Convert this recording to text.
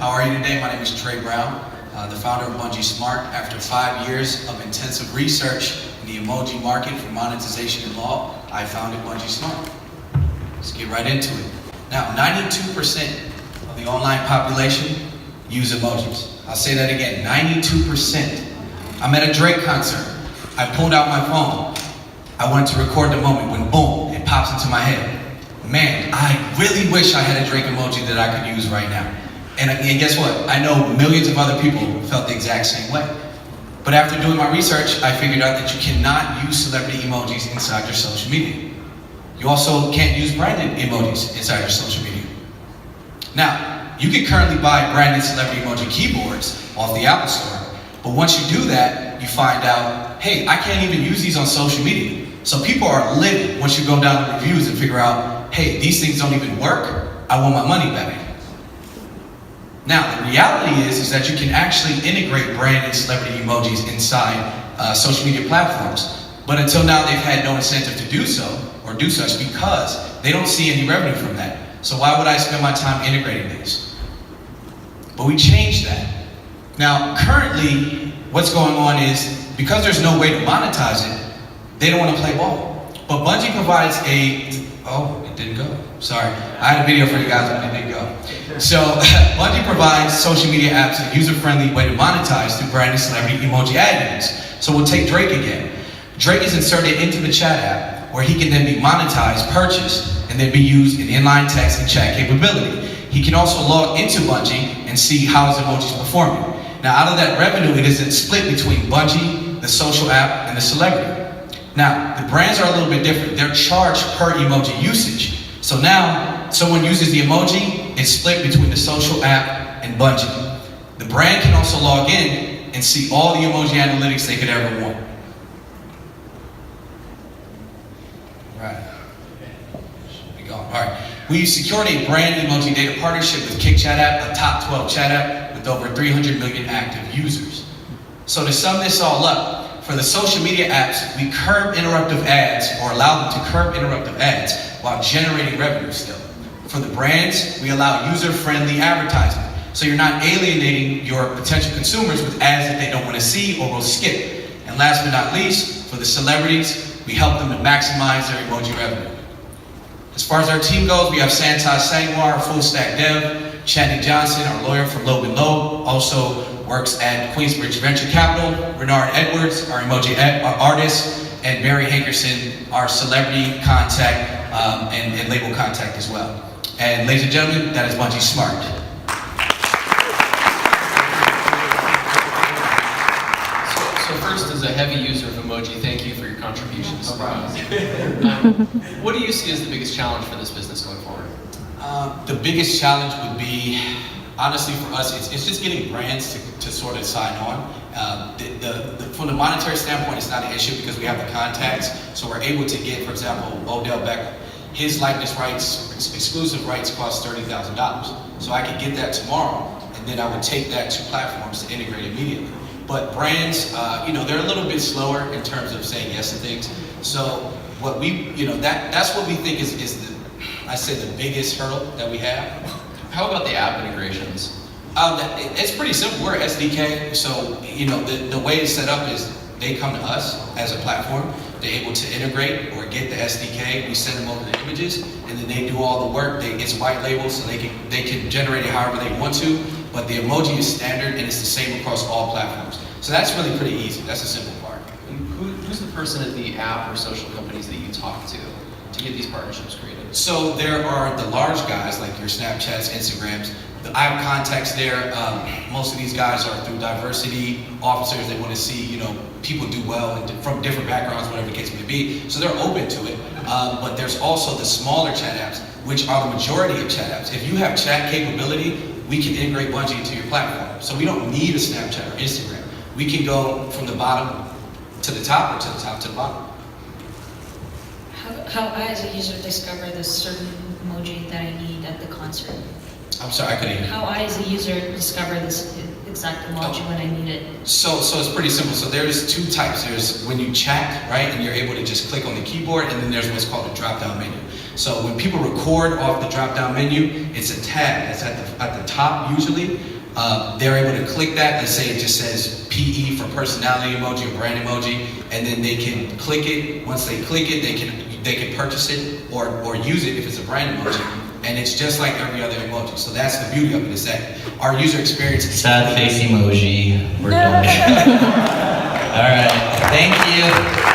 How are you today? My name is Trey Brown, the founder of Bungee Smart. After 5 years of intensive research in the emoji market for monetization and law, I founded Bungee Smart. Let's get right into it. Now, 92% of the online population use emojis. I'll say that again, 92%. I'm at a Drake concert. I pulled out my phone. I wanted to record the moment when boom, it pops into my head. Man, I really wish I had a Drake emoji that I could use right now. And guess what? I know millions of other people felt the exact same way. But after doing my research, I figured out that you cannot use celebrity emojis inside your social media. You also can't use branded emojis inside your social media. Now, you can currently buy branded celebrity emoji keyboards off the Apple Store. But once you do that, you find out, hey, I can't even use these on social media. So people are livid once you go down the reviews and figure out, hey, these things don't even work. I want my money back. Now, the reality is that you can actually integrate branded celebrity emojis inside social media platforms. But until now, they've had no incentive to do so or do such because they don't see any revenue from that. So why would I spend my time integrating these? But we changed that. Now, currently, what's going on is because there's no way to monetize it, they don't want to play ball. But Bungee provides oh, it didn't go. Sorry. I had a video for you guys, but it didn't go. So, Bungee provides social media apps a user-friendly way to monetize through branded celebrity emoji ad units. So we'll take Drake again. Drake is inserted into the chat app where he can then be monetized, purchased, and then be used in inline text and chat capability. He can also log into Bungee and see how his emoji is performing. Now, out of that revenue, it is then split between Bungee, the social app, and the celebrity. Now, the brands are a little bit different. They're charged per emoji usage. So now, someone uses the emoji, it's split between the social app and Bungee. The brand can also log in and see all the emoji analytics they could ever want. Right. Should be gone. All right. We secured a brand emoji data partnership with KickChat app, a top 12 chat app with over 300 million active users. So to sum this all up, for the social media apps, we curb interruptive ads or allow them to curb interruptive ads while generating revenue still. For the brands, we allow user-friendly advertising. So you're not alienating your potential consumers with ads that they don't want to see or will skip. And last but not least, for the celebrities, we help them to maximize their emoji revenue. As far as our team goes, we have Santaz Sangwar, full stack dev, Channing Johnson, our lawyer from Logan Loeb, also works at Queensbridge Venture Capital, Renard Edwards, our emoji artist, and Mary Hankerson, our celebrity contact and label contact as well. And ladies and gentlemen, that is Bungee Smart. So first, as a heavy user of emoji, thank you for your contributions. No problem. What do you see as the biggest challenge for this business going forward? The biggest challenge would be, honestly for us, it's just getting brands to sort of sign on. From the monetary standpoint, it's not an issue because we have the contacts. So we're able to get, for example, Odell Beckham. His likeness rights, exclusive rights cost $30,000. So I could get that tomorrow, and then I would take that to platforms to integrate immediately. But brands, they're a little bit slower in terms of saying yes to things. So what we, that's what we think is the biggest hurdle that we have. How about the app integrations? It's pretty simple. We're SDK, so the way it's set up is they come to us as a platform. They're able to integrate or get the SDK. We send them over the images, and then they do all the work. It's white label, so they can generate it however they want to. But the emoji is standard, and it's the same across all platforms. So that's really pretty easy. That's the simple part. And who's the person at the app or social companies that you talk to get these partnerships created? So there are the large guys like your Snapchats, Instagrams. I have contacts there. Most of these guys are through diversity officers. They want to see, people do well and from different backgrounds, whatever the case may be. So they're open to it. But there's also the smaller chat apps, which are the majority of chat apps. If you have chat capability, we can integrate Bungee into your platform. So we don't need a Snapchat or Instagram. We can go from the bottom to the top or to the top to the bottom. How I, as a user, discover the certain emoji that I need at the concert? I'm sorry, I couldn't hear you. How I, as a user, discover this exact emoji when I need it? So it's pretty simple. So there's two types. There's when you chat, right, and you're able to just click on the keyboard, and then there's what's called a drop-down menu. So when people record off the drop-down menu, it's a tab that's at the top usually. They're able to click that. Let's say it just says PE for personality emoji or brand emoji, and then they can click it. Once they click it, they can purchase it or use it if it's a brand emoji. And it's just like every other emoji. So that's the beauty of it, is that our user experience is Sad face emoji. We're done. All right. Thank you.